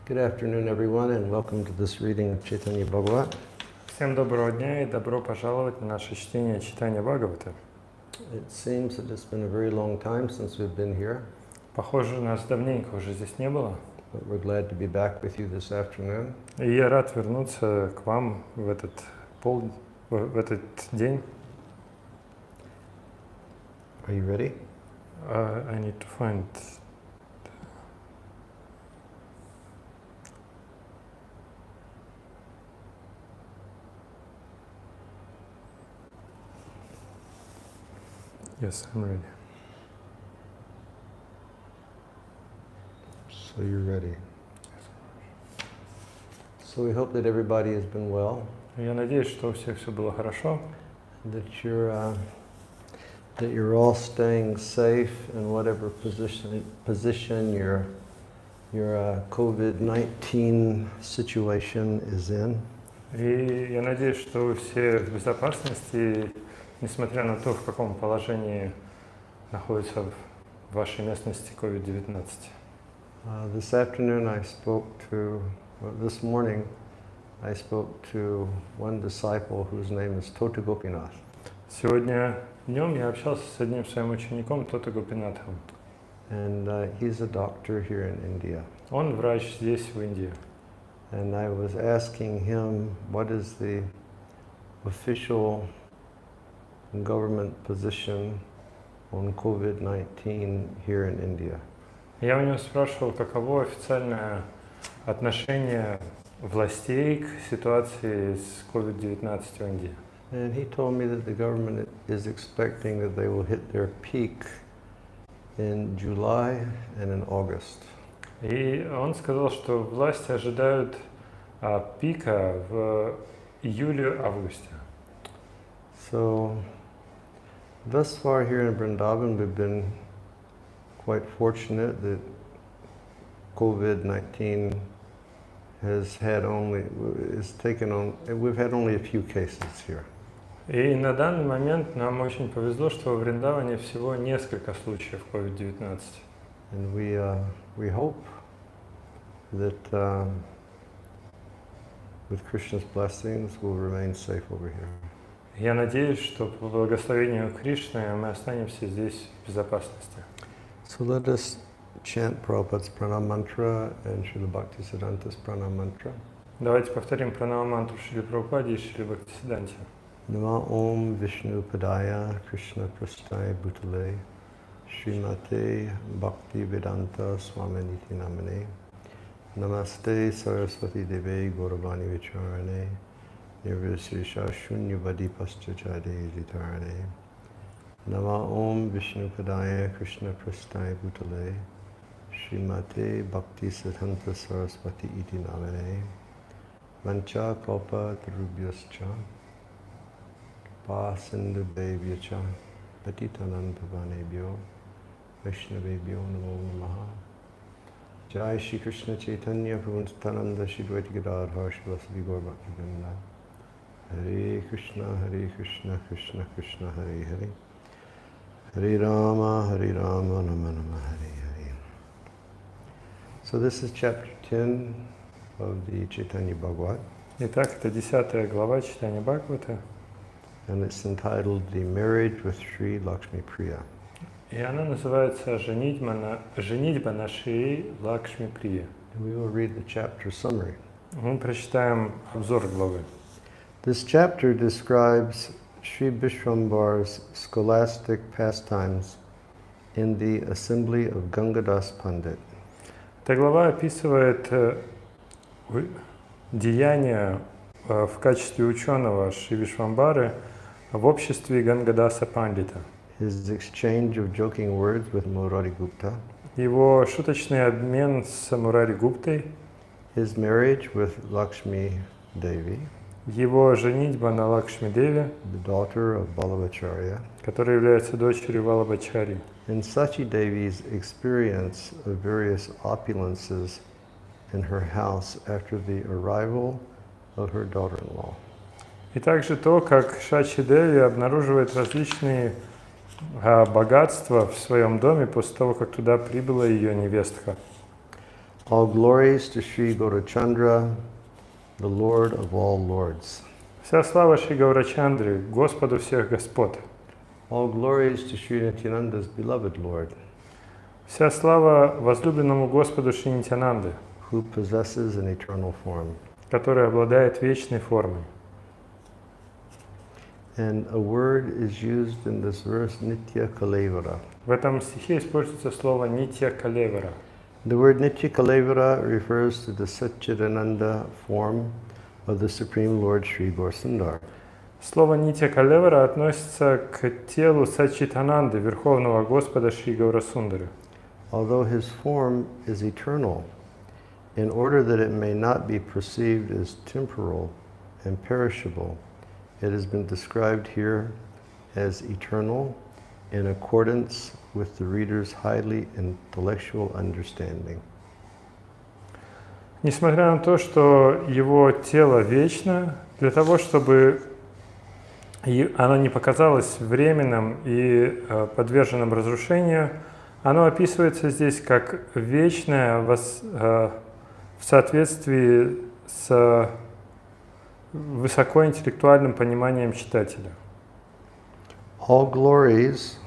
Good afternoon, everyone, and welcome to this reading of Чайтанья Bhagavata. Всем доброго дня и добро пожаловать на наше чтение Чайтанья Бхагавата. It seems that it's been a very long time since we've been here. Похоже, нас давненько уже здесь не было. But we're glad to be back with you this afternoon. И я рад вернуться к вам в этот день. Are you ready? I need to find... Yes, I'm ready. So you're ready. So we hope that everybody has been well. Я надеюсь, что у всех все было хорошо. That you're all staying safe in whatever position your COVID-19 situation is in. И я надеюсь, что вы все в безопасности, несмотря на то, в каком положении находится в вашей местности COVID-19. This morning I spoke to one disciple whose name is Tota Gopinath. Сегодня днем я общался с одним своим учеником, Тота Гопинатхом. And he's a doctor here in India. Он врач здесь, в Индии. And I was asking him what is the official government position on COVID-19 here in India. Я у него спрашивал, каково официальное отношение властей к ситуации с COVID-19 в Индии. And he told me that the government is expecting that they will hit their peak in July and in August. И он сказал, что власти ожидают пика в июле-августе. So, thus far here in Vrindavan, we've been quite fortunate that COVID-19 we've had only a few cases here. И на данный момент нам очень повезло, что во Вриндаване всего несколько случаев COVID-19. And we hope that with Krishna's blessings we'll remain safe over here. Я надеюсь, что по благословению Кришны мы останемся здесь в безопасности. So let us chant Prabhupada's pranam mantra and Srila Bhaktisiddhanta's pranam mantra. Давайте повторим пранама-мантру Шрила Прабхупаде и Шрила Бхактисиддханте. Nama Om Vishnu Padaya Krishna Prasthaya Bhutale Srimate Bhakti Vedanta Swami Niti Namane Namaste Saraswati Deve Gauravani Vicharane Nirvisrisha Shunyavadi Paschachade Litarane Nama Om Vishnu Padaya Krishna Prasthaya Bhutale Srimate Bhakti Siddhanta Saraswati Iti Namane Mancha Kalpa Tarubhyascha Pasindhu Devyacha Patitananda Vanebhyo Vaishnavebhyo Namo Namaha Jai Shri Krishna Chaitanya Prabhu Nityananda Shri Advaita Gadadhar Srivasadi Gaura Bhaktivedanta Hare Krishna Krishna Krishna Hare Hare Hare Rama Rama Rama Hare Hare. So this is chapter 10 of the Чайтанья Bhagavata. Итак, это 10 глава Чайтанья Бхагавата. And it's entitled The Marriage with Sri Lakshmi Priya. И она называется «Женитьба на Шри Лакшми Прия». And we will read the chapter summary. Мы прочитаем обзор главы. This chapter describes Sri Vishwambar's scholastic pastimes in the assembly of Gangadas Pandit. Эта глава описывает деяния в качестве ученого Шри Вишвамбары в обществе Гангадаса Пандита. His exchange of joking words with Murari Gupta. Его шуточный обмен с Мурари Гуптой. His marriage with Lakshmi Devi. Его женитьба на Лакшми Деве, the daughter of Balabhacharya. Которая является дочерью Валабхачари. And Sachi Devi's experience of various opulences in her house after the arrival of her daughter-in-law. И также то, как Шачи Деви обнаруживает различные богатства в своем доме после того, как туда прибыла ее невестка. All glories to Sri Gaurachandra, the Lord of all lords. Вся слава Шри Гаурачандре, Господу всех господ. All glories to Sri Nityananda's beloved Lord, Вся слава возлюбленному Господу Шри Нитянанды, who possesses an eternal form. который обладает вечной формой. And a word is used in this verse, Nitya Kalevara. В этом стихе используется слово «нитья калевара». The word Nitya Kalevara refers to the Satchidananda form of the Supreme Lord Sri Gaurasundar. Слово «нитья калевара» относится к телу Саччитананды, Верховного Господа Шри Гаурасундары. Although his form is eternal, in order that it may not be perceived as temporal and perishable, it has been described here as eternal in accordance with the reader's highly intellectual understanding. Несмотря на то, что его тело вечно, для того, чтобы оно не показалось временным и подверженным разрушению, оно описывается здесь как вечное в соответствии с высокоинтеллектуальным пониманием читателя. All glories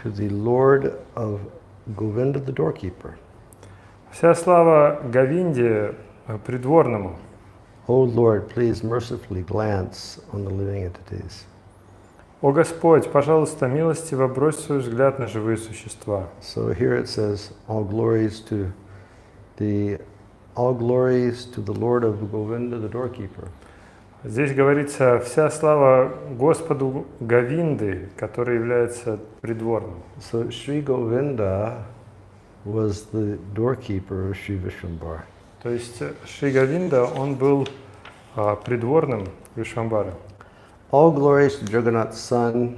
to the Lord of Govinda the doorkeeper. Вся слава Говинде, придворному. O Lord, please mercifully glance on the living entities. О Господь, пожалуйста, милостиво брось свой взгляд на живые существа. So here it says, all glories to the Lord of Govinda the doorkeeper. Здесь говорится вся слава Господу Говинды, который является придворным. So Sri Govinda was the doorkeeper of Sri Vishwambara. То есть Шри Говинда, он был придворным Вишвамбары. All glories to Jagannath's son,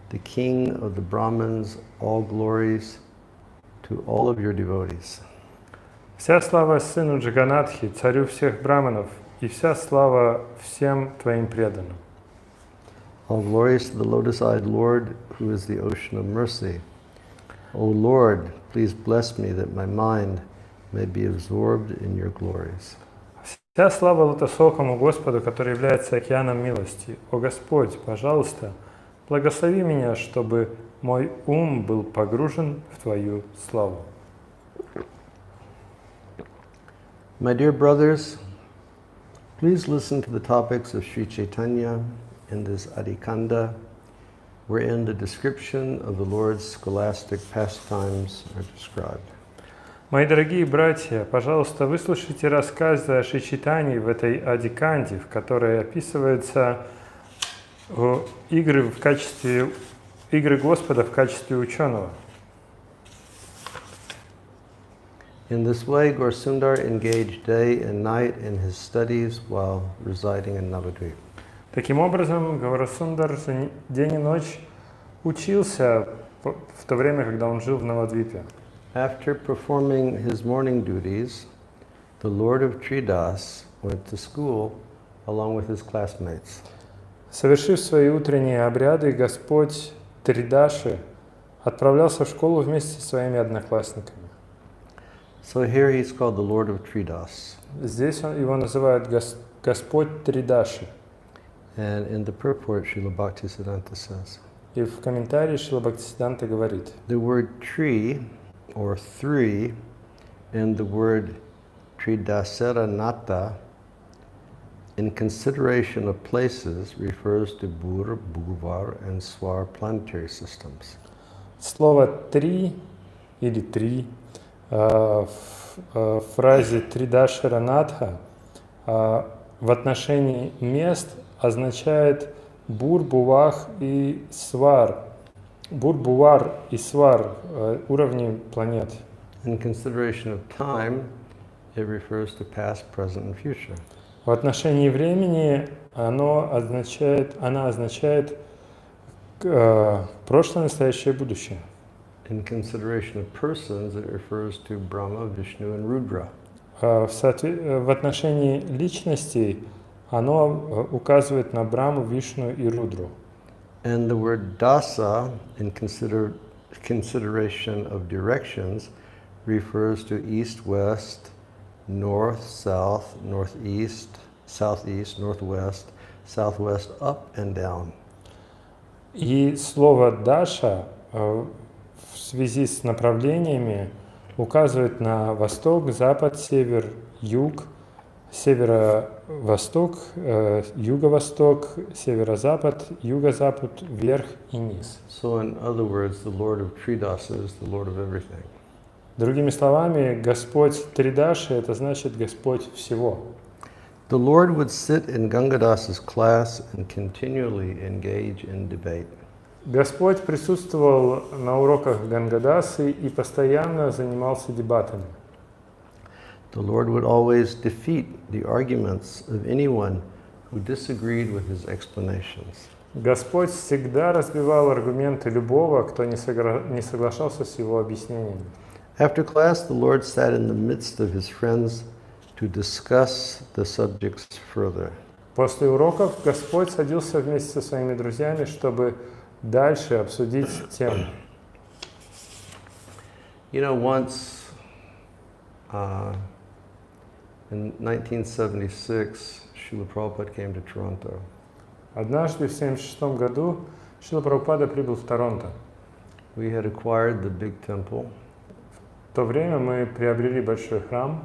the king of the Brahmins, all glories to all of your devotees. Вся слава сыну Джаганатхи, царю всех браманов, и вся слава всем твоим преданным. All glories to the lotus-eyed Lord, who is the ocean of mercy. O Lord, please bless me that my mind may be absorbed in your glories. Вся слава лотосокому Господу, который является океаном милости. О Господь, пожалуйста, благослови меня, чтобы мой ум был погружен в Твою славу. My dear brothers, please listen to the topics of Sri Chaitanya in this Adhikanda, wherein the description of the Lord's scholastic pastimes are described. Мои дорогие братья, пожалуйста, выслушайте рассказы о Шри Чайтанье в этой Адиканде, в которой описываются игры Господа в качестве ученого. In this way, Gaurasundar engaged day and night in his studies while residing in Navadvip. Таким образом, Гаурасундар день и ночь учился в то время, когда он жил в Навадвипе. After performing his morning duties, the Lord of Tridas went to school along with his classmates. Совершив свои утренние обряды, Господь Тридаши отправлялся в школу вместе со своими одноклассниками. So here he's called the Lord of Tridas. Здесь его называют Господь Тридаши. And in the purport, Srila Bhaktisiddhanta says, И в комментарии Шрила Бхактисиддханта говорит, the word tree or three and the word Tridasaranata in consideration of places refers to Bur, Bhuvar and Swar planetary systems. Слово «три» или «три» в фразе Тридашаранатха в отношении мест означает Бур-Бувах и Свар. Бур-Бувар и Свар уровни планет. In consideration of time, it refers to past, present, and future. В отношении времени она означает прошлое, настоящее, будущее. In consideration of persons, it refers to Brahma, Vishnu, and Rudra. В отношении личностей оно указывает на Браму, Вишну и Рудру. And the word dasa, in consideration of directions, refers to east, west, north, south, northeast, southeast, northwest, southwest, up and down. И слово «даша» в связи с направлениями указывает на восток, запад, север, юг, северо-восток, юго-восток, северо-запад, юго-запад, вверх и низ. So in other words, the Lord of Tridasa is the Lord of everything. Другими словами, Господь Тридаши — это значит Господь всего. The Lord would sit in Gangadasa's class and continually engage in debate. Господь присутствовал на уроках Гангадасы и постоянно занимался дебатами. The Lord would always defeat the arguments of anyone who disagreed with his explanations. Господь всегда разбивал аргументы любого, кто не соглашался с его объяснениями. After class, the Lord sat in the midst of his friends to discuss the subjects further. После уроков Господь садился вместе со своими друзьями, чтобы дальше обсудить тему. You know, once in 1976, Srila Prabhupada came to Toronto. Однажды в 1976 году Шрила Прабхупада прибыл в Торонто. We had acquired the big temple. В то время мы приобрели большой храм.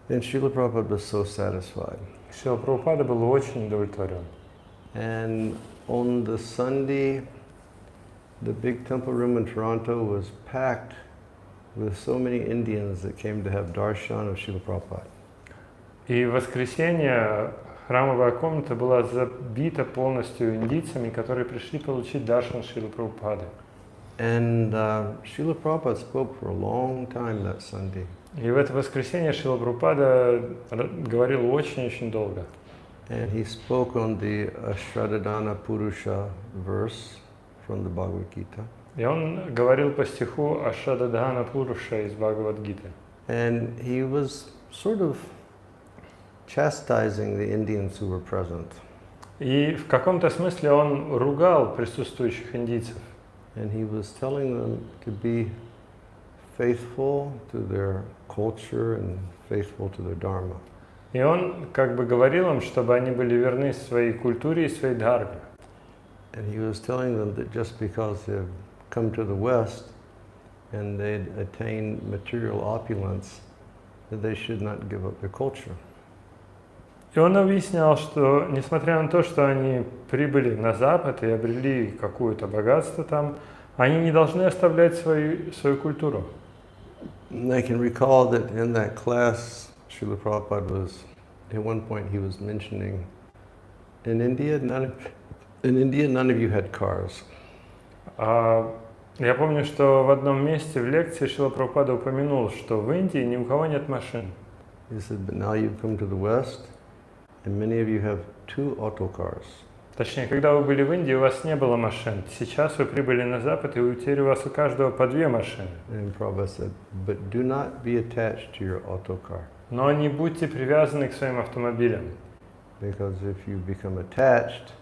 And Srila Prabhupada was so satisfied. Шрила Прабхупада был очень удовлетворен. And on the Sunday, the big temple room in Toronto was packed with so many Indians that came to have darshan of Srila Prabhupada. И в воскресенье храмовая комната была забита полностью индийцами, которые пришли получить даршан Шрилы Прабхупады. And Srila Prabhupada spoke for a long time that Sunday. И в это воскресенье Шрила Прабхупада говорил очень-очень долго. And he spoke on the Ashradadana Purusha verse from the Bhagavad Gita. И он говорил по стиху Ашрададхана Пуруша из Бхагават-гиты. And he was sort of chastising the Indians who were present. И в каком-то смысле он ругал присутствующих индийцев. And he was telling them to be faithful to their culture and faithful to their dharma. И он как бы говорил им, чтобы они были верны своей культуре и своей дхарме. And he was telling them that just because they've come to the West and they'd attained material opulence, that they should not give up their culture. И он объяснял, что несмотря на то, что они прибыли на Запад и обрели какое-то богатство там, они не должны оставлять свою культуру. And I can recall that in that class, Srila Prabhupada was, at one point he was mentioning, in India none of you had cars. Я помню, что в одном месте в лекции Шрила Прабхупада упомянул, что в Индии ни у кого нет машин. He said, but now you've come to the West, and many of you have 2 auto cars. Точнее, когда вы были в Индии, у вас не было машин. Сейчас вы прибыли на Запад, и теперь у вас у каждого по 2 машины. And Prabhupada said, but do not be attached to your auto car. Но не будьте привязаны к своим автомобилям. Because if you become attached,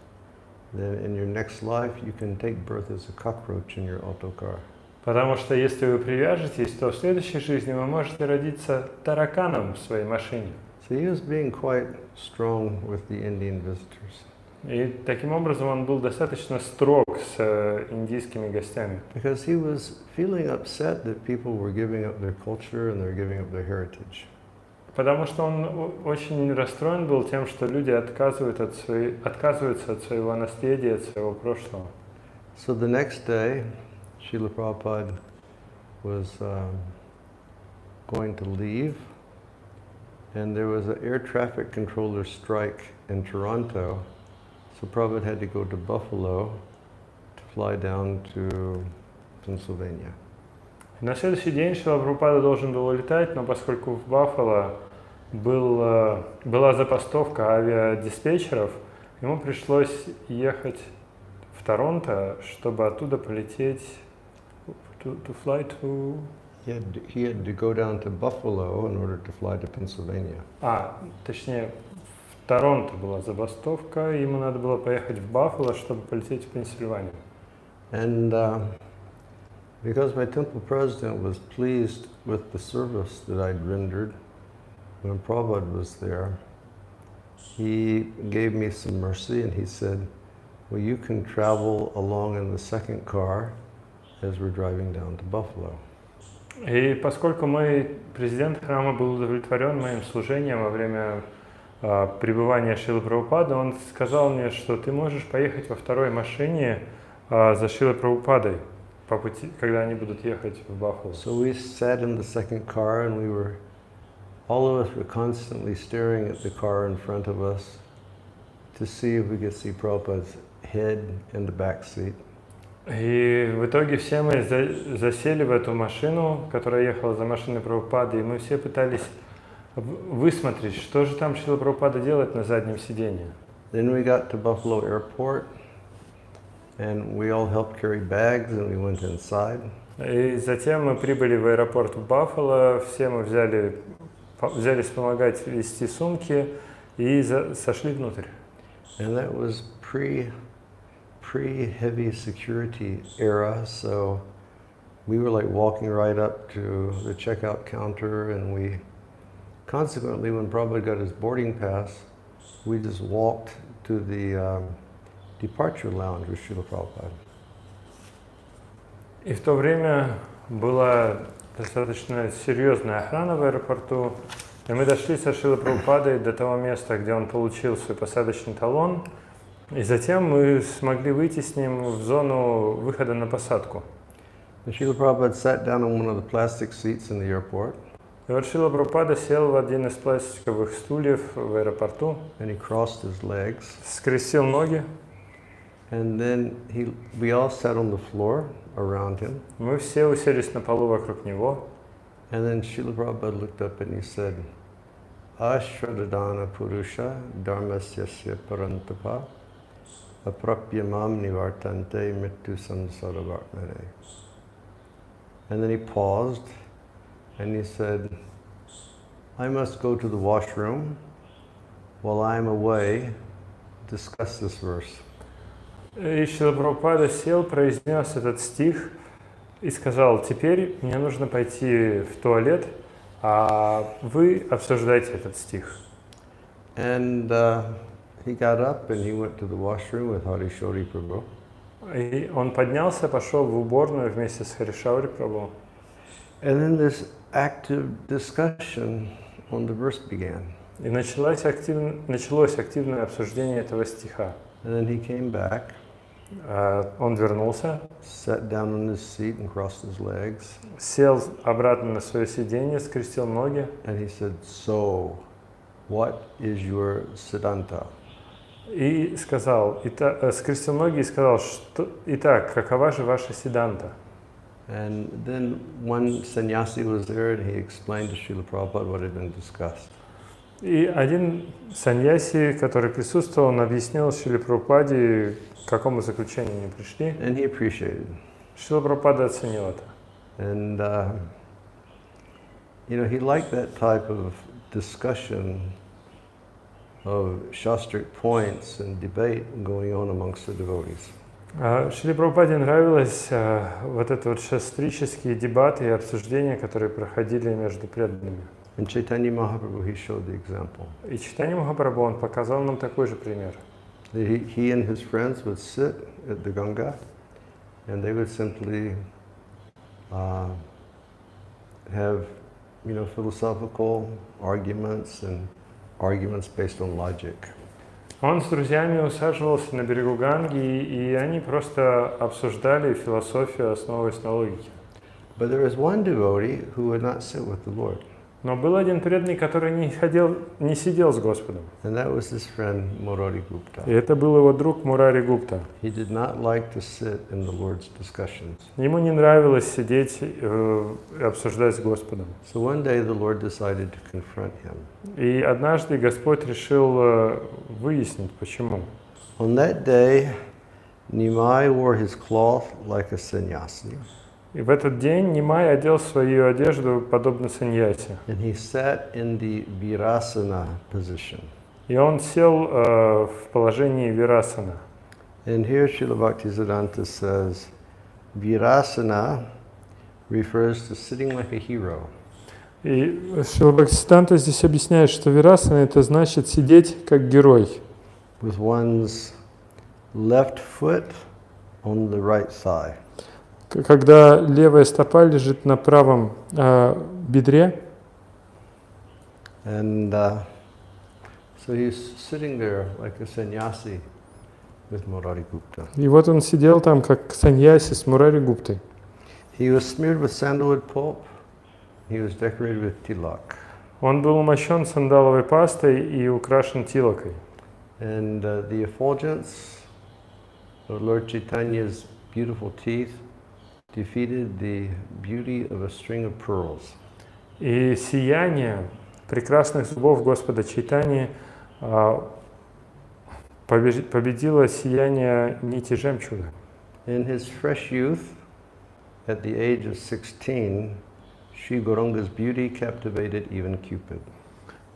then in your next life you can take birth as a cockroach in your auto car. Потому что если вы привяжетесь, то в следующей жизни вы можете родиться тараканом в своей машине. So he was being quite strong with the Indian visitors. И таким образом он был достаточно строг с индийскими гостями. Because he was feeling upset that people were giving up their culture and they're giving up their heritage. Потому что он очень расстроен был тем, что люди отказываются от своего наследия, от своего прошлого. So the next day, Srila Prabhupada was going to leave, and there was an air traffic controller strike in Toronto. So Prabhupada had to go to Buffalo to fly down to Pennsylvania. На следующий день Шрила Прабхупада должен был улетать, но поскольку в Баффало была забастовка авиадиспетчеров, ему пришлось ехать в Торонто, чтобы оттуда полететь to fly to... He had to go down to Buffalo in order to fly to Pennsylvania. Точнее, в Торонто была забастовка, и ему надо было поехать в Баффало, чтобы полететь в Пенсильванию. And Because my temple president was pleased with the service that I'd rendered when Prabhupada was there, he gave me some mercy and he said, well, you can travel along in the second car as we're driving down to Buffalo. И поскольку мой президент храма был удовлетворен моим служением во время пребывания Шрилы Прабхупады, он сказал мне, что ты можешь поехать во второй машине за Шрилой Прабхупадой по пути, когда они будут ехать в Баффало. So we sat in the second car and all of us were constantly staring at the car in front of us to see if we could see Prabhupada's head in the back seat. И в итоге все мы засели в эту машину, которая ехала за машиной Прабхупады, и мы все пытались высмотреть, что же там Шрила Прабхупада делает на заднем сиденье. Then we got to Buffalo Airport, and we all helped carry bags, and we went inside. И затем мы прибыли в аэропорт в Баффало, все мы взялись помогать вести сумки и сошли внутрь. And that was pre-heavy security era, so we were like walking right up to the checkout counter, and we consequently, when Prabhupada got his boarding pass, we just walked to the departure lounge with Srila Prabhupada. И в то время была достаточно серьезная охрана в аэропорту, и мы дошли со Шрилой Прабхупадой до того места, где он получил свой посадочный талон, и затем мы смогли выйти с ним в зону выхода на посадку. Srila Prabhupada sat down on one of the plastic seats in the airport. И вот Шрила Прабхупада сел в один из пластиковых стульев в аэропорту, and he crossed his legs. скрестил ноги. And then we all sat on the floor around him. Мы все уселись на полу вокруг него. And then Srila Prabhupada looked up and he said, Ashradadana Purusha Dharmasyasya Parantapa Aprapyamam Nivartante Mittu Samsaravartmane. And then he paused and he said, I must go to the washroom. While I'm away, discuss this verse. И Шрила Прабхупада сел, произнес этот стих и сказал, теперь мне нужно пойти в туалет, а вы обсуждайте этот стих. And he got up and he went to the washroom with Harishori Prabhu. И он поднялся, пошел в уборную вместе с Харишаури Прабху. And then this active discussion on the verse began. И началось активное обсуждение этого стиха. And then he came back. Он вернулся, sat down on his seat and crossed his legs. Сел обратно на свое сиденье, скрестил ноги. And he said, so, what is your siddhanta? И сказал, скрестил ноги и сказал, что, итак, какова же ваша сиданта? And then one sannyasi was there and he explained to Srila Prabhupada what had been discussed. И один саньяси, который присутствовал, он объяснил Шриле Прабхупаде, к какому заключению они пришли. And he appreciated. Шрила Прабхупада оценил это. And, he liked that type of discussion of shastric points and debate going on amongst the devotees. Шриле Прабхупаде нравилось вот это вот шастрические дебаты и обсуждения, которые проходили между преданными. And Чайтанья Mahaprabhu, he showed the example. И Чайтанья Махапрабху, он показал нам такой же пример. He and his friends would sit at the Ganga, and they would simply have, philosophical arguments and arguments based on logic. Он с друзьями усаживался на берегу Ганги, и они просто обсуждали философию, основываясь на логике. But there was one devotee who would not sit with the Lord. Но был один преданный, который не сидел с Господом. And that was his friend Murari Gupta. И это был его друг Мурари Гупта. He did not like to sit in the Lord's discussions. Ему не нравилось сидеть и обсуждать с Господом. So one day the Lord decided to confront him. И однажды Господь решил выяснить, почему. On that day, Nimai wore his cloth like a sannyasi. И в этот день Нимай одел свою одежду подобно саньяси. And he sat in the virasana position. И он сел в положении вирасана. And here Srila Bhaktisiddhanta says, virasana refers to sitting like a hero. И Шрила Бхактисиданта здесь объясняет, что вирасана это значит сидеть как герой. With one's left foot on the right thigh. Когда левая стопа лежит на правом бедре. And so he's sitting there like a sannyasi with Murari Gupta. И вот он сидел там как саньяси с Мурари Гуптой. He was smeared with sandalwood pulp. He was decorated with tilak. Он был умощен сандаловой пастой и украшен тилакой. And the effulgence of Lord Chaitanya's beautiful teeth defeated the beauty of a string of pearls. И сияние прекрасных зубов Господа Чайтаньи победило сияние нити жемчуга. In his fresh youth, at the age of 16, Sri Gauranga's beauty captivated even Cupid.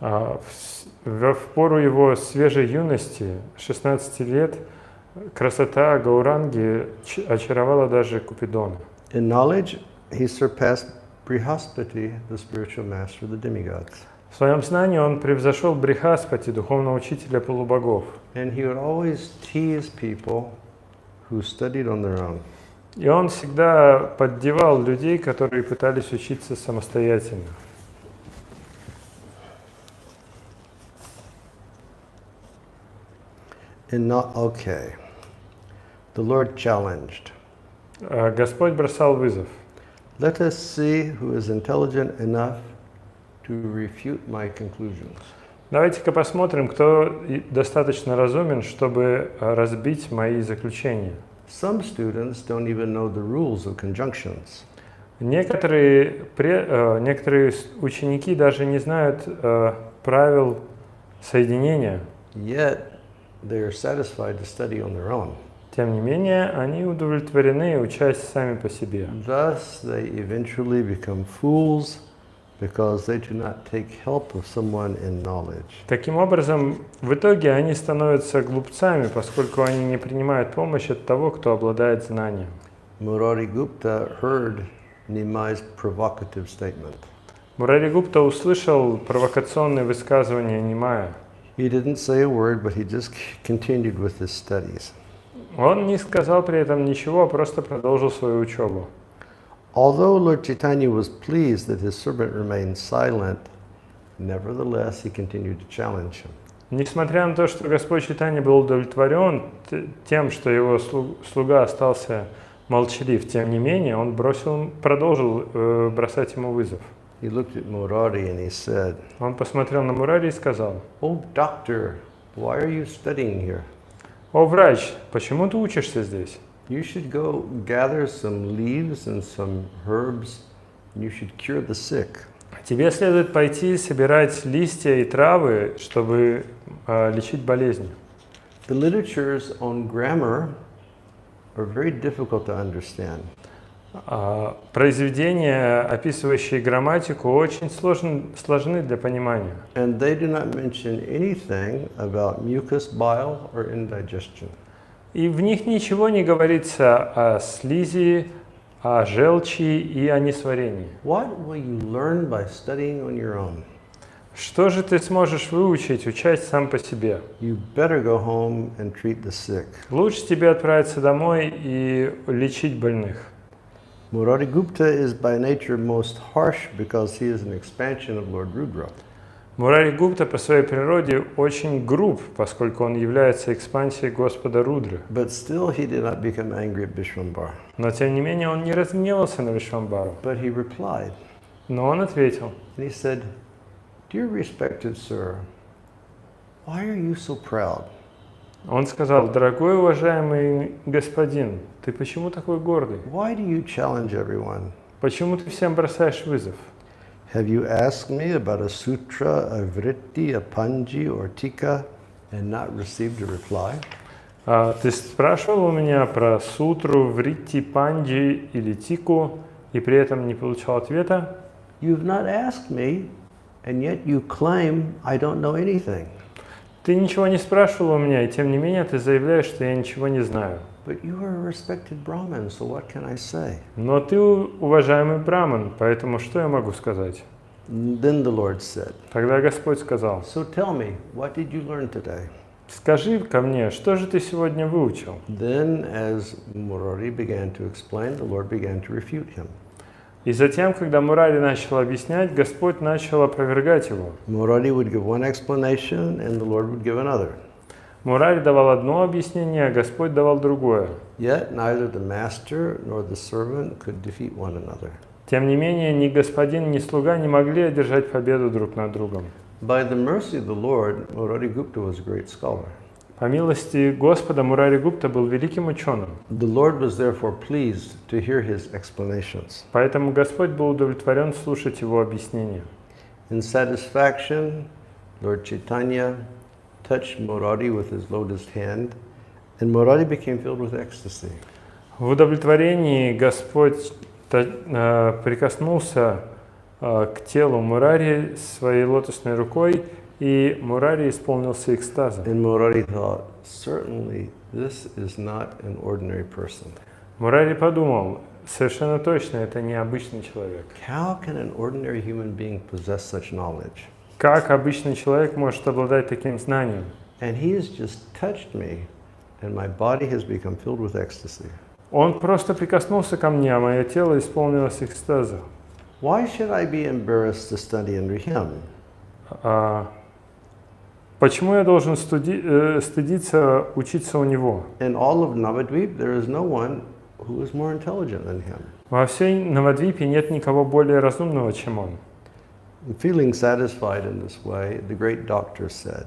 В пору его свежей юности, 16 лет, красота Гауранги очаровала даже Купидона. In knowledge, he surpassed Brihaspati, the spiritual master of the demigods. В своем знании он превзошел Брихаспати, духовного учителя полубогов. And he would always tease people who studied on their own. И он всегда поддевал людей, которые пытались учиться самостоятельно. Okay. The Lord challenged. Господь бросал вызов. Let us see who is intelligent enough to refute my conclusions. Давайте-ка посмотрим, кто достаточно разумен, чтобы разбить мои заключения. Some students don't even know the rules of conjunctions. Некоторые ученики даже не знают правил соединения. Yet they are satisfied to study on their own. Тем не менее, они удовлетворены, учась сами по себе. Thus, they eventually become fools because they do not take help of someone in knowledge. Таким образом, в итоге они становятся глупцами, поскольку они не принимают помощь от того, кто обладает знанием. Murari Gupta heard Nimai's provocative statement. Мурари Гупта услышал провокационные высказывания Нимая. He didn't say a word, but he just continued with his studies. Он не сказал при этом ничего, а просто продолжил свою учебу. Although Lord Chaitanya was pleased that his servant remained silent, nevertheless he continued to challenge him. Несмотря на то, что Господь Чайтанья был удовлетворен тем, что его слуга остался молчалив, тем не менее, он продолжил бросать ему вызов. He looked at Murari and he said, Он посмотрел на Мурари и сказал: "Oh, doctor, why are you studying here? «О, врач, почему ты учишься здесь? You should go gather some leaves and some herbs, and you should cure the sick." Тебе следует пойти собирать листья и травы, чтобы лечить болезни. The literatures on grammar are very difficult to understand. Произведения, описывающие грамматику, очень сложны для понимания. And they do not mention anything about mucus, bile, or indigestion. И в них ничего не говорится о слизи, о желчи и о несварении. What will you learn by studying on your own? Что же ты сможешь выучить, учась сам по себе? You better go home and treat the sick. Лучше тебе отправиться домой и лечить больных. Murari Gupta is by nature most harsh because he is an expansion of Lord Rudra. Мурари Гупта по своей природе очень груб, поскольку он является экспансией Господа Рудры. But still he did not become angry at Vishwambara. Но тем не менее он не разгневался на Вишвамбару. But he replied, Но он ответил: and he said, "Dear respected sir, why are you so proud? Он сказал: «Дорогой уважаемый господин, ты почему такой гордый? Why do you challenge everyone? Почему ты всем бросаешь вызов? Have you asked me about a sutra, a vritti, a panji, or tika, and not received a reply? Ты спрашивал у меня про сутру, вритти, панджи или тику, и при этом не получал ответа? You've not asked me, and yet you claim I don't know anything. Ты ничего не спрашивал у меня, и тем не менее ты заявляешь, что я ничего не знаю. But you are a respected Brahmin, so what can I say? Но ты уважаемый браман, поэтому что я могу сказать? Then the Lord said, Тогда Господь сказал: so tell me, what did you learn today? скажи ко мне, что же ты сегодня выучил? Then, as Murari began to explain, the Lord began to refute him. И затем, когда Мурари начал объяснять, Господь начал опровергать его. Murari would give one explanation, and the Lord would give another. Мурари давал одно объяснение, а Господь давал другое. Yet neither the master nor the servant could defeat one another. Тем не менее, ни господин, ни слуга не могли одержать победу друг над другом. By the mercy of the Lord, Murari Gupta was a great scholar. По милости Господа Мурари Гупта был великим ученым. The Lord was therefore pleased to hear his explanations. Поэтому Господь был удовлетворен слушать его объяснения. In satisfaction, Lord Chaitanya touched Murari with his lotus hand, and Murari became filled with ecstasy. В удовлетворении Господь прикоснулся к телу Мурари своей лотосной рукой, и Мурари исполнился экстазом. And Murari thought, certainly this is not an ordinary person. Мурари подумал, совершенно точно, это не обычный человек. How can an ordinary human being possess such knowledge? Как обычный человек может обладать таким знанием? And he has just touched me, and my body has become filled with ecstasy. Он просто прикоснулся ко мне, а мое тело исполнилось экстазом. Why should I be embarrassed to study under him? Почему я должен стыдиться учиться у него? In all of Navadvip, there is no one who is more intelligent than him. Во всей Навадвипе нет никого более разумного, чем он. Feeling satisfied in this way, the great doctor said,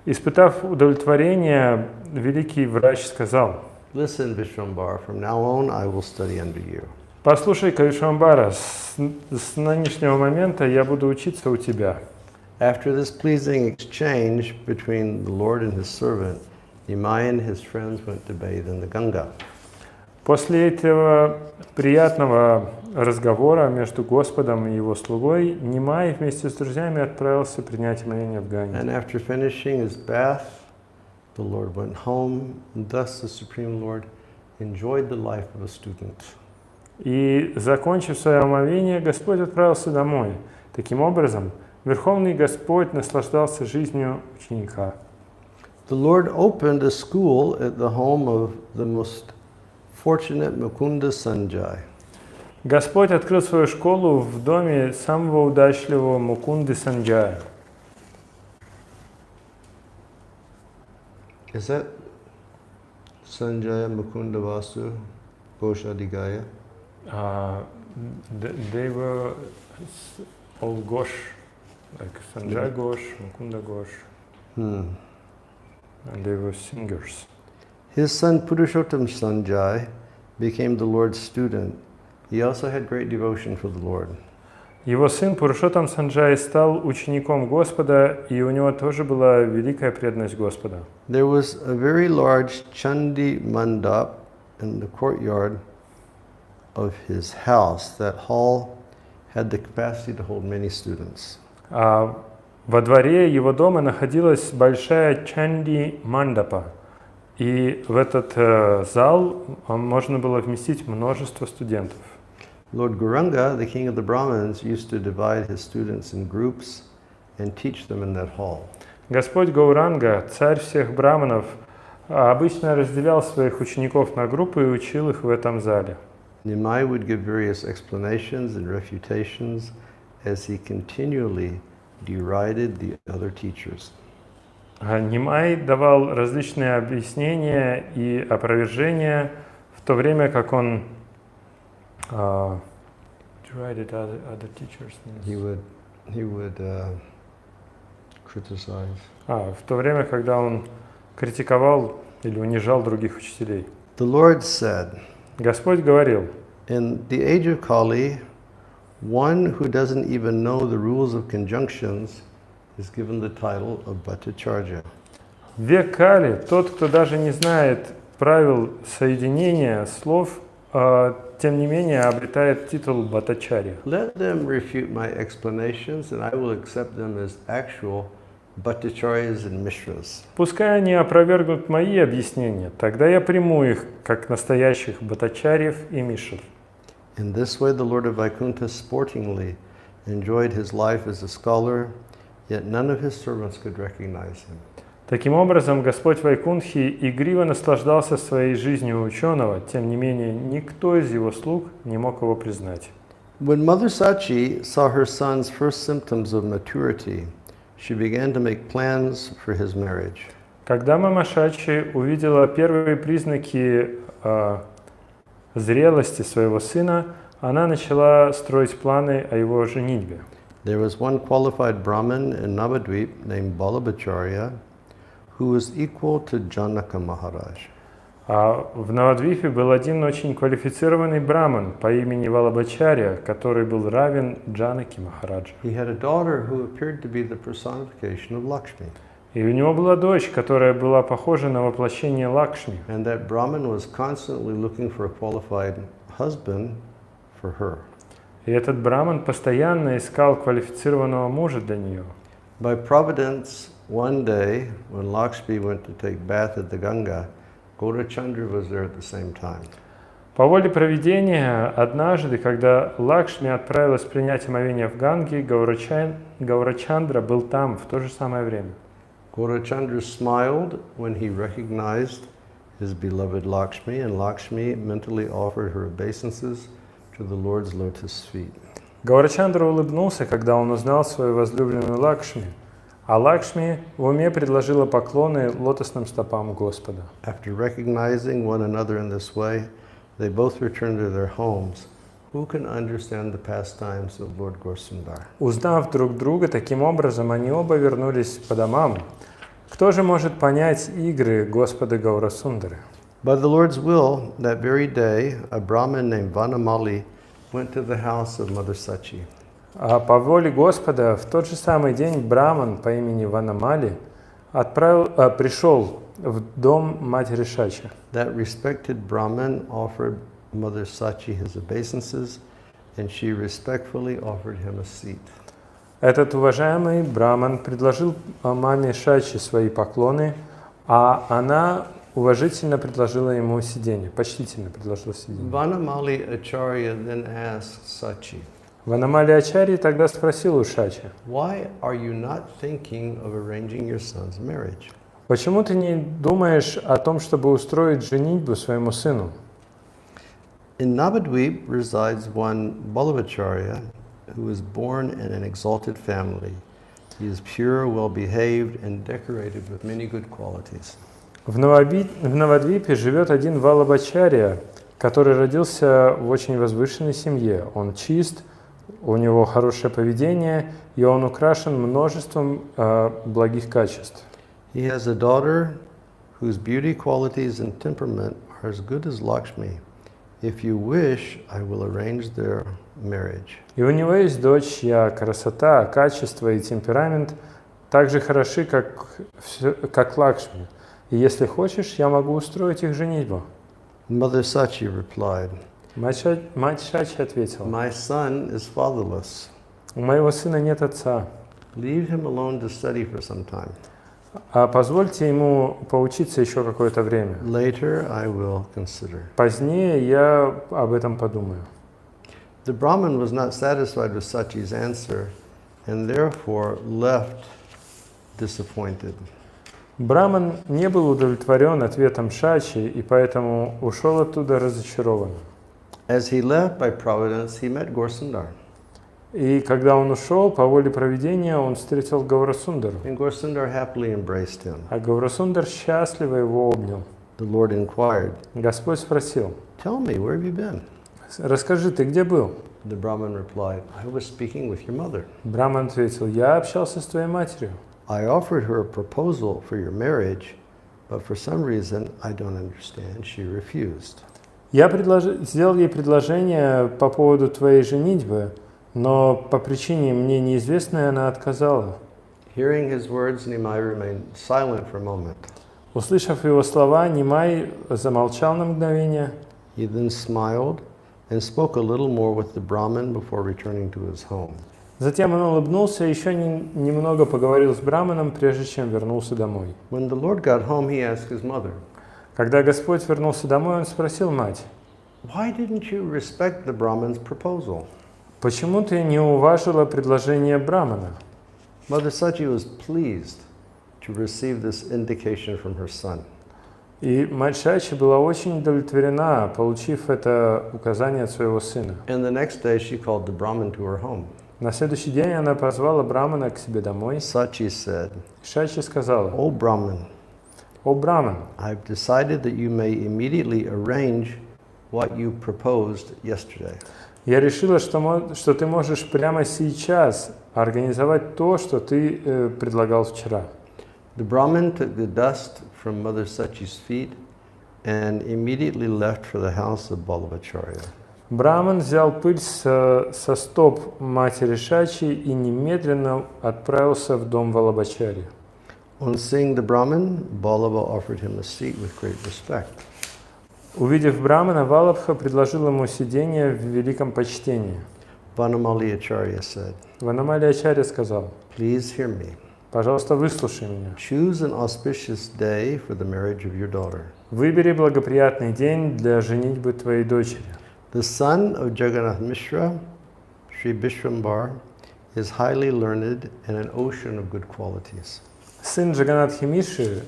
Испытав удовлетворение, великий врач сказал: listen, Vishwambar, from now on I will study under you. послушай-ка, Вишвамбара, с нынешнего момента я буду учиться у тебя. After this pleasing exchange between the Lord and his servant, Nimai and his friends went to bathe in the Ganga. После этого приятного разговора между Господом и его слугой, Нимай вместе с друзьями отправился принять омовение в Ганге. And after finishing his bath, the Lord went home, and thus the Supreme Lord enjoyed the life of a student. И, закончив свое омовение, Господь отправился домой. Таким образом, Верховный Господь наслаждался жизнью ученика. The Lord opened a school at the home of the most fortunate Mukunda Sanjay. Господь открыл свою школу в доме самого удачливого Мукунды Санджая. Is that Sanjaya Mukunda Vasu Goshadigaya? They were all Ghosh, like Sanjay Ghosh, Mukunda Ghosh, and they were singers. His son Purushottam Sanjay became the Lord's student. He also had great devotion for the Lord. Его сын Пурушоттам Санджай стал учеником Господа, и у него тоже была великая преданность Господа. There was a very large Chandi mandap in the courtyard of his house. That hall had the capacity to hold many students. Во дворе его дома находилась большая Чанди Мандапа, и в этот зал можно было вместить множество студентов. Lord Gauranga, the king of the Brahmins, used to divide his students in groups and teach them in that hall. Господь Гауранга, царь всех браманов, обычно разделял своих учеников на группы и учил их в этом зале. Nimai would give various explanations and refutations as he continually derided the other teachers. Нимай давал различные объяснения и опровержения, в то время как он derided other teachers. He would criticize. В то время, когда он критиковал или унижал других учителей. The Lord said, Господь говорил: in the age of Kali, one who doesn't even know the rules of conjunctions is given the title of Bhattacharya. В век Кали тот, кто даже не знает правил соединения слов, тем не менее обретает титул Бхаттачарья. Let them refute my explanations, and I will accept them as actual Bhattacharyas and Mishras. Пускай они опровергнут мои объяснения, тогда я приму их как настоящих бхаттачарьев и мишр. In this way, the Lord of Vaikuntha sportingly enjoyed his life as a scholar, yet none of his servants could recognize him. Таким образом, Господь Вайкунтхи игриво наслаждался своей жизнью ученого, тем не менее, никто из его слуг не мог его признать. When Mother Sachi saw her son's first symptoms of maturity, she began to make plans for his marriage. Когда мама Шачи увидела первые признаки зрелости своего сына, она начала строить планы о его женитьбе. There was one qualified Brahmin in Navadvip named Balabhacharya, who was equal to Janaka Maharaj. А в Навадвипе был один очень квалифицированный браман по имени Валабхачарья, который был равен Джанаки Махараджа. He had a daughter who appeared to be the personification of Lakshmi. И у него была дочь, которая была похожа на воплощение Лакшми. And that Brahmin was constantly looking for a qualified husband for her. И этот браман постоянно искал квалифицированного мужа для нее. By providence, one day, when Lakshmi went to take bath at the Ganga, Gaurachandra was there at the same time. По воле провидения, однажды, когда Лакшми отправилась принять омовение в Ганге, Гаурачандра был там в то же самое время. Gaurachandra smiled when he recognized his beloved Lakshmi, and Lakshmi mentally offered her obeisances to the Lord's lotus feet. Гаурачандра улыбнулся, когда он узнал свою возлюбленную Лакшми, а Лакшми в уме предложила поклоны лотосным стопам Господа. After recognizing one another in this way, they both returned to their homes. Who can understand the pastimes of Lord Gorsundar? Узнав друг друга, таким образом, они оба вернулись по домам. Кто же может понять игры Господа Гаурасундары? By the Lord's will, that very day, a Brahmin named Vanamali went to the house of Mother Sachi. А по воле Господа в тот же самый день браман по имени Ванамали пришел в дом матери Шачи. That respected Brahmin offered Mother Sachi his obeisances, and she respectfully offered him a seat. Этот уважаемый браман предложил маме Шачи свои поклоны, а она уважительно предложила ему сиденье, почтительно предложила сиденье. Vanamali Acharya then asked Sachi, Ванамали Ачарья тогда спросил у Шачи, why are you not thinking of arranging your son's marriage? почему ты не думаешь о том, чтобы устроить женитьбу своему сыну? In Navadvip resides one Balabhacharya who was born in an exalted family. He is pure, well-behaved, and decorated with many good qualities. В Навадвипе живет один Валабхачарья, который родился в очень возвышенной семье. Он чист, у него хорошее поведение, и он украшен множеством благих качеств. He has a daughter whose beauty, qualities, and temperament are as good as Lakshmi. If you wish, I will arrange their marriage. И у него есть дочь, чья красота, качество и темперамент так же хороши, как Лакшми. И если хочешь, я могу устроить их женитьбу. Mother Sachi replied, Мать Шачи ответила, my son is fatherless. у моего сына нет отца. Leave him alone to study for some time. А позвольте ему поучиться еще какое-то время. Later, I will consider. Позднее я об этом подумаю. The Brahmin was not satisfied with Sachi's answer and therefore left disappointed. Браман не был удовлетворен ответом Шачи и поэтому ушел оттуда разочарованным. As he left by providence, he met Gorsundar. И когда он ушел, по воле провидения, он встретил Гаурасундару. And Gorsundar happily embraced him. А Гаурасундар счастливо его обнял. The Lord inquired, Господь спросил, tell me, where have you been? расскажи, ты где был? The Brahmin replied, I was speaking with your mother. Браман ответил, я общался с твоей матерью. I offered her a proposal for your marriage, but for some reason I don't understand, she refused. Я сделал ей предложение по поводу твоей женитьбы, но по причине мне неизвестной она отказала. Hearing his words, Nimai remained silent for a moment. Услышав его слова, Нимай замолчал на мгновение. He then smiled and spoke a little more with the Brahmin before returning to his home. Затем он улыбнулся и еще немного поговорил с браманом, прежде чем вернулся домой. When the Lord got home, he asked his mother, Когда Господь вернулся домой, он спросил мать: "Why didn't you respect the Brahman's proposal?" «Почему ты не уважила предложение брамана?» Mother Sachi was pleased to receive this indication from her son. И мать Шачи была очень удовлетворена, получив это указание от своего сына. And the next day, she called the Brahmin to her home. На следующий день она позвала брамана к себе домой. Sachi said, Шачи сказала: "O Brahmin, «О браман, I've decided that you may immediately arrange what you proposed yesterday." я решила, что ты можешь прямо сейчас организовать то, что ты предлагал вчера». The Brahmin took the dust from Mother Sachi's feet and immediately left for the house of Balabacharya. Браман взял пыль со стоп матери Шачи и немедленно отправился в дом Валабачари. On seeing the Brahmin, Balaba offered him a seat with great respect. Увидев Брамана, Валабха предложил ему сидение в великом почтении. Vanamali Acharya said, Ванамали Ачарья сказал: "Please hear me. «Пожалуйста, выслушай меня. Choose an auspicious day for the marriage of your daughter. Выбери благоприятный день для женитьбы твоей дочери. The son of Jagannath Mishra, Sri Bishrambar, is highly learned and an ocean of good qualities. Сын Джаганатхи Мишры,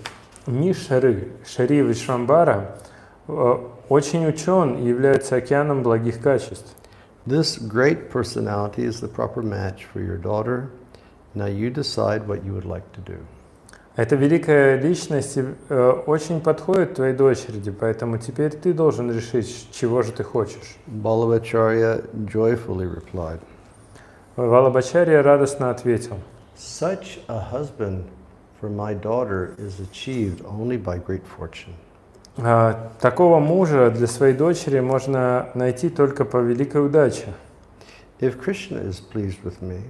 Шри Вишвамбара, очень учен и является океаном благих качеств. This great personality is the proper match for your daughter. Now you decide what you would like to do." Эта великая личность очень подходит твоей дочери, поэтому теперь ты должен решить, чего же ты хочешь. Balabacharya joyfully replied, Валабачарья радостно ответил: "Such a husband for my daughter is achieved only by great fortune. Такого мужа для своей дочери можно найти только по великой удаче. If Krishna is pleased with me,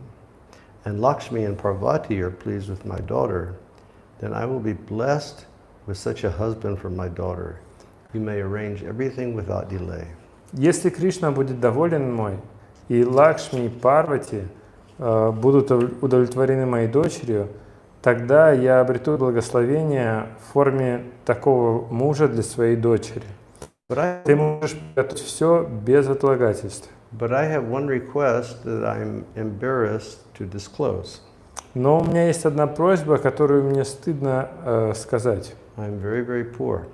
and Lakshmi and Parvati are pleased with my daughter, then I will be blessed with such a husband for my daughter. You may arrange everything without delay." Если Кришна будет доволен мной, и Лакшми и Парвати будут удовлетворены моей дочерью, тогда я обрету благословение в форме такого мужа для своей дочери. Ты можешь приготовить все без отлагательств. But I have one request that I'm embarrassed to disclose. Но у меня есть одна просьба, которую мне стыдно сказать. I'm very, very poor,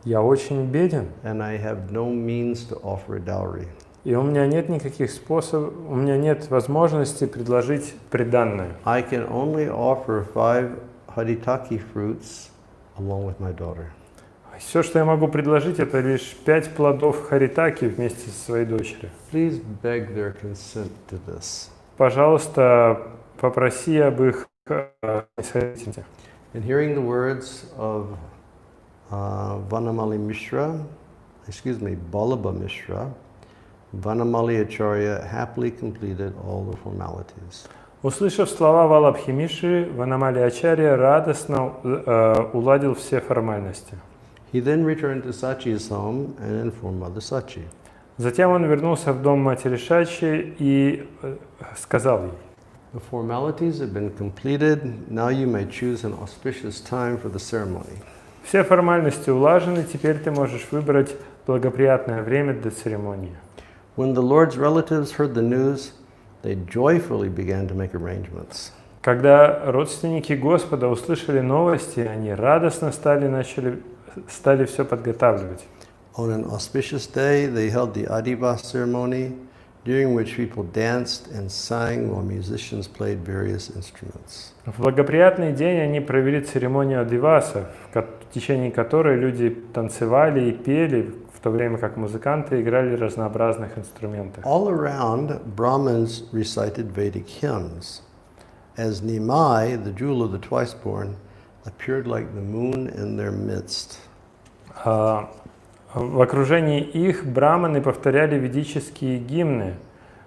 Я очень беден, and I have no means to offer a dowry. и у меня нет никаких способов, у меня нет возможности предложить приданное. I can only offer 5 haritaki fruits along with my daughter. Все, что я могу предложить, это лишь 5 плодов харитаки вместе со своей дочерью. Please beg their consent to this. Пожалуйста, попроси об их снисходительности. And hearing the words of Vanamali Balaba Mishra, Vanamali Acharya happily completed all the formalities. Услышав слова Валабхи Мишры, Ванамали Ачарья радостно уладил все формальности. He then returned to Sachi's home and informed Mother Sachi. Затем он вернулся в дом матери Шачи и сказал ей: The formalities have been completed. Now you may choose an auspicious time for the ceremony. все формальности улажены, теперь ты можешь выбрать благоприятное время для церемонии. When the Lord's relatives heard the news, they joyfully began to make arrangements. Когда родственники Господа услышали новости, они радостно стали все подготавливать. On an auspicious day, they held the Adivas ceremony, during which people danced and sang while musicians played various instruments. В благоприятный день они провели церемонию Адиваса, в течение которой люди танцевали и пели, в то время как музыканты играли разнообразных инструментов. All around, Brahmins recited Vedic hymns, as Nimai, the jewel of the twice-born, appeared like the moon in their midst. В окружении их браманы повторяли ведические гимны,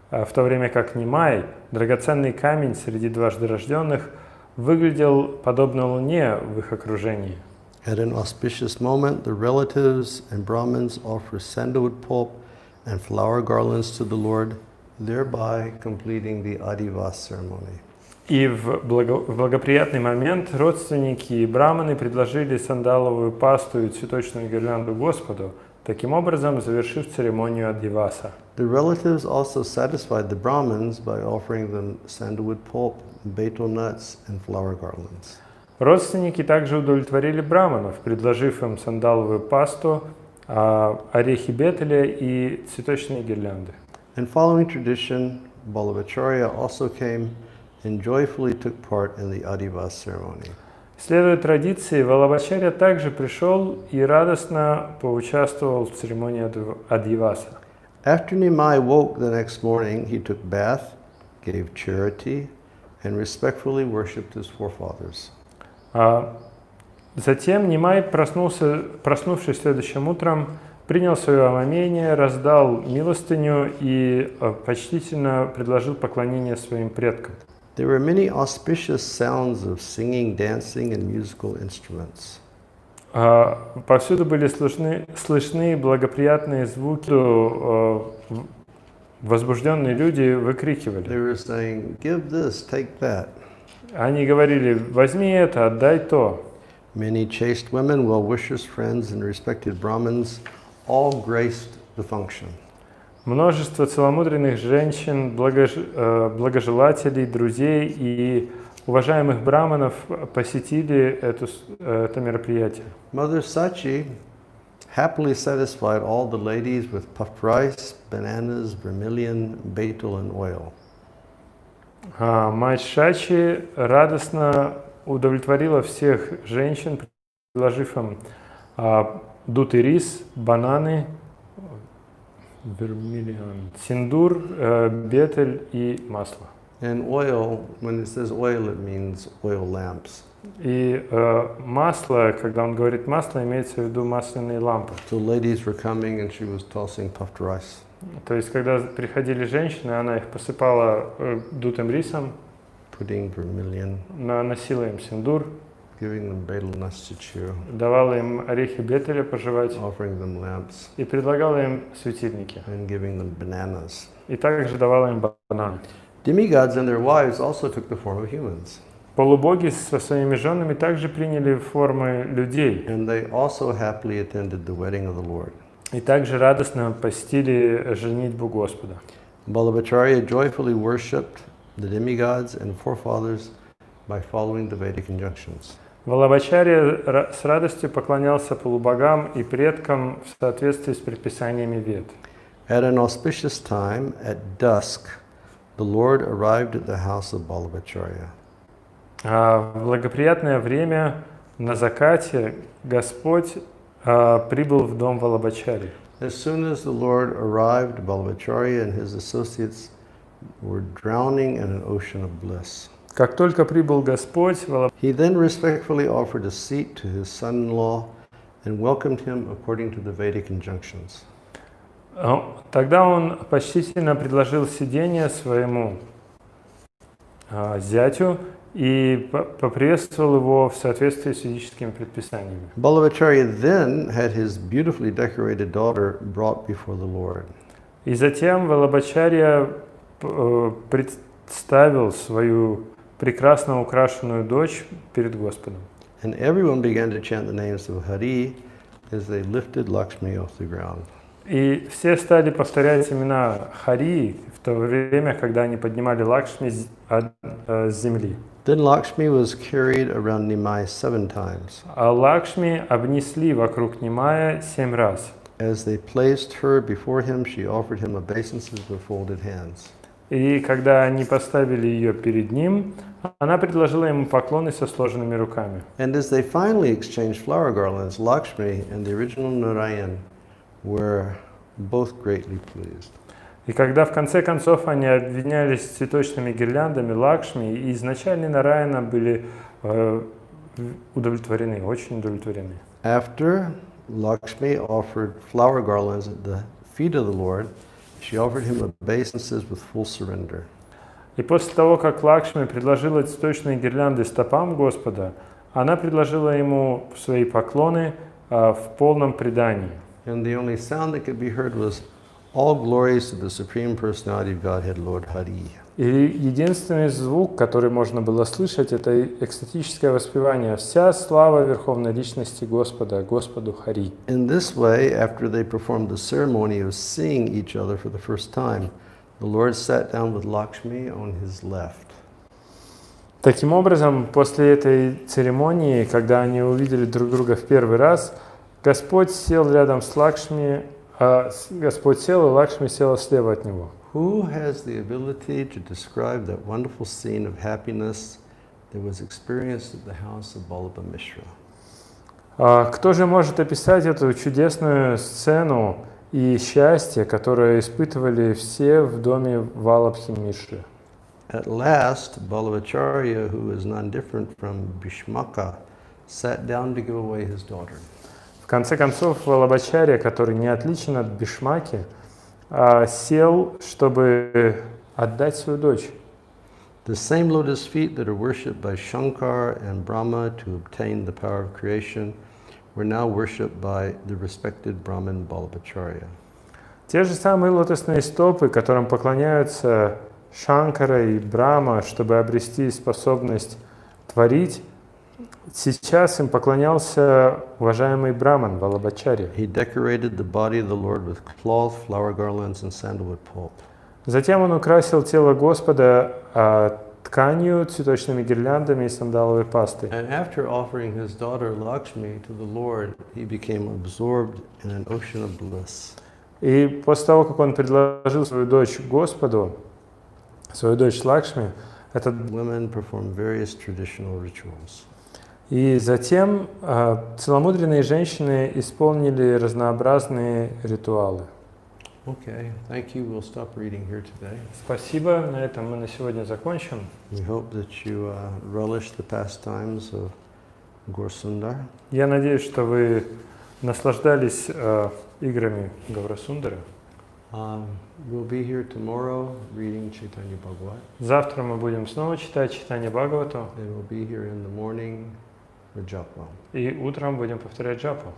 в то время как Нимай, драгоценный камень среди дважды рожденных, выглядел подобно луне в их окружении. At an auspicious moment, the relatives and Brahmins offer sandalwood pulp and flower garlands to the Lord, thereby completing the Adivas ceremony. И в благоприятный момент родственники и браманы предложили сандаловую пасту и цветочную гирлянду Господу, таким образом завершив церемонию Адиваса. The relatives also satisfied the Brahmins by offering them sandalwood pulp, betel nuts, and flower garlands. Родственники также удовлетворили браманов, предложив им сандаловую пасту, орехи бетеля и цветочные гирлянды. And following tradition, Balabacharya also came and joyfully took part in the Adivas ceremony. Следуя традиции, Валабачарья также пришел и радостно поучаствовал в церемонии Адиваса. After Nimai woke the next morning, he took bath, gave charity, and respectfully worshipped his forefathers. Затем Нимай, проснувшись следующим утром, принял свое омовение, раздал милостыню и почтительно предложил поклонение своим предкам. There were many auspicious sounds of singing, dancing, and musical instruments. Повсюду были слышны благоприятные звуки, возбужденные люди выкрикивали. They were saying, "Give this, take that." Они говорили: возьми это, отдай то. Many chaste women, well-wishers, friends, and respected Brahmins all graced the function. Множество целомудренных женщин, благожелателей, друзей и уважаемых браманов посетили это мероприятие. Mother Sachi happily satisfied all the ladies with puffed rice, bananas, vermilion, betel, and oil. Мать Шачи радостно удовлетворила всех женщин, предложив им дутый рис, бананы, синдур, бетель и масло. And oil, when it says oil, it means oil lamps. И масло, когда он говорит масло, имеется в виду масляные лампы. So ladies were coming and she was tossing puffed rice. То есть, когда приходили женщины, она их посыпала дутым рисом, Putting vermilion, наносила им синдур, giving them betel nuts to chew, давала им орехи бетеля пожевать offering them lamps, и предлагала им светильники. and giving them bananas. И также давала им бананы. Demigods and their wives also took the form of humans. Полубоги со своими женами также приняли формы людей And they also happily attended the wedding of the Lord. и также радостно посетили женитьбу Господа. Balabacharya joyfully worshipped the demigods and forefathers by following the Vedic injunctions. Валабачарья с радостью поклонялся полубогам и предкам в соответствии с предписаниями Вед. At an auspicious time, at dusk, the Lord arrived at the house of Balabacharya. В благоприятное время на закате Господь прибыл в дом Валабачарьи. As soon as the Lord arrived, Balabacharya and his associates were drowning in an ocean of bliss. Как только прибыл Господь, He then respectfully offered a seat to his son-in-law and welcomed him according to the Vedic injunctions. Тогда он почтительно предложил сиденье своему зятю и поприветствовал его в соответствии с ведическими предписаниями. Balabacharya then had his beautifully decorated daughter brought before the Lord. И затем Валабачарья представил свою прекрасно украшенную дочь перед Господом. And everyone began to chant the names of Hari as they lifted Lakshmi off the ground. И все стали повторять имена Хари в то время, когда они поднимали Лакшми с земли. Then Lakshmi was carried around Nimai 7 times. А Лакшми обнесли вокруг Нимая 7 раз. As they placed her before him, she offered him obeisances with folded hands. И когда они поставили ее перед ним, она предложила ему поклоны со сложенными руками. And as they finally exchanged flower garlands, Lakshmi and the original Narayan were both greatly pleased. И когда в конце концов они обвенялись цветочными гирляндами, Лакшми и изначальный Нараяна были удовлетворены, очень удовлетворены. After Lakshmi offered flower garlands at the feet of the Lord, she offered him obeisances with full surrender. И после того, как Лакшми предложила цветочные гирлянды стопам Господа, она предложила ему свои поклоны в полном предании. And the only sound that could be heard was All glories to the Supreme Personality of Godhead, Lord Hari. И единственный звук, который можно было слышать, это экстатическое воспевание. Вся слава Верховной Личности Господа, Господу Хари. In this way, after they performed the ceremony of seeing each other for the first time, the Lord sat down with Lakshmi on his left. Таким образом, после этой церемонии, когда они увидели друг друга в первый раз, Господь сел рядом с Лакшми, Господь сел, и Лакшми села слева от него. Who has the ability to describe that wonderful scene of happiness that was experienced at the house of Ballabha Mishra? Кто же может описать эту чудесную сцену и счастье, которое испытывали все в доме Валабхи Мишры? At last, Balabhacharya, who is non-different from Bhishmaka, sat down to give away his daughter. В конце концов, Валабхачарья, который не отличен от Бхишмаки, сел, чтобы отдать свою дочь. The same lotus feet that are worshipped by Shankar and Brahma to obtain the power of creation were now worshipped by the respected Brahmin Balabhacharya. Те же самые лотосные стопы, которым поклоняются Шанкара и Брахма, чтобы обрести способность творить, сейчас им поклонялся уважаемый Браман Валабхачарья. He decorated the body of the Lord with cloth, flower garlands, and sandalwood pulp. Затем он украсил тело Господа тканью, цветочными гирляндами и сандаловой пастой. And after offering his daughter Lakshmi to the Lord, he became absorbed in an ocean of bliss. И после того, как он предложил свою дочь Господу, свою дочь Лакшми, этот Women perform various traditional rituals. И затем целомудренные женщины исполнили разнообразные ритуалы. Okay, thank you. We'll stop reading here today. Спасибо. На этом мы на сегодня закончим. We hope that you relish the pastimes of Gaurasundar. Я надеюсь, что вы наслаждались играми Гаурасундары. We'll be here tomorrow reading Чайтанья Bhagavata. Завтра мы будем снова читать Чайтанья Бхагавату. And we'll be here in the morning for japa. И утром будем повторять джапу.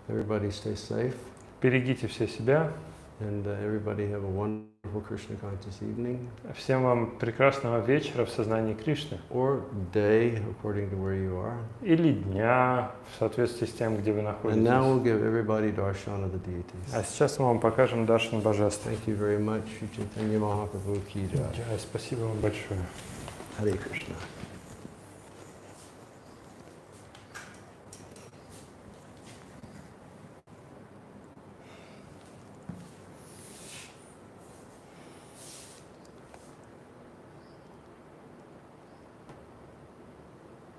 Everybody stay safe. Берегите все себя. And everybody have a wonderful Krishna conscious evening. Всем вам прекрасного вечера в сознании Кришны. Or day, according to where you are. Или дня, в соответствии с тем, где вы находитесь. And now we'll give everybody darshan of the deities. А сейчас мы вам покажем Даршан Божеств. Thank you very much. Shri Chaitanya Mahaprabhu ki jai. Джай, спасибо вам большое. Hare Krishna.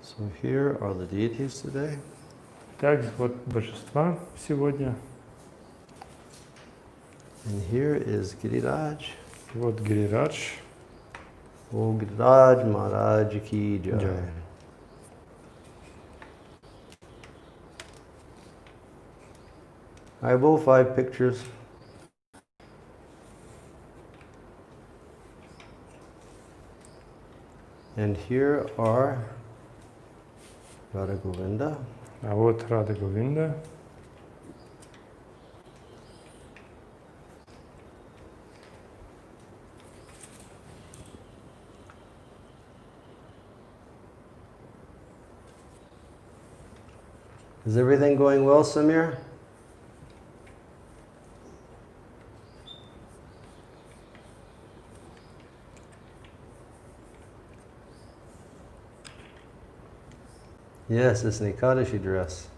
So here are the deities today. Так, вот божества сегодня. And here is Giriraj. Вот Гирирадж. O Giriraj Maharaj ki jai. Jai. I have all 5 pictures. And here are Radha Govinda. А вот Рада Говинда. Is everything going well, Samir? Yes, it's an Ekadashi dress.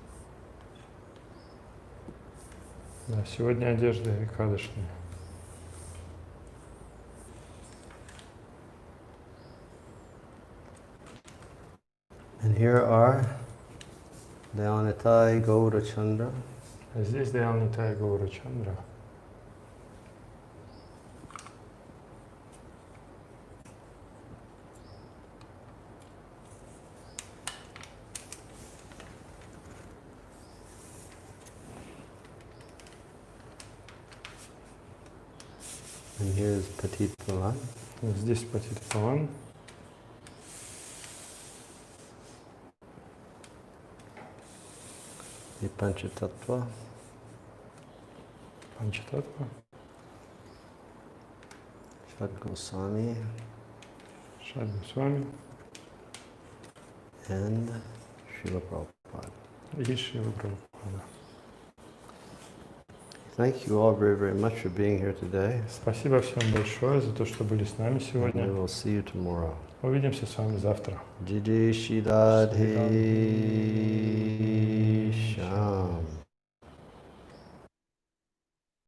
Да, сегодня одежда Экадашная. And here are Dayanatai Gaurachandra. А здесь Даянитай Гаура Чандра. And here's Patit Pavan. Здесь Патит Паван. The Panchatattva. Панчататва. Swami, Swami and Srila Prabhupada. и Шрила Прабхупада. Thank you all very, very much for being here today. Спасибо всем большое за то, что были с нами We сегодня. will see you tomorrow. Увидимся с вами завтра. Jai Jai Shri Radhe.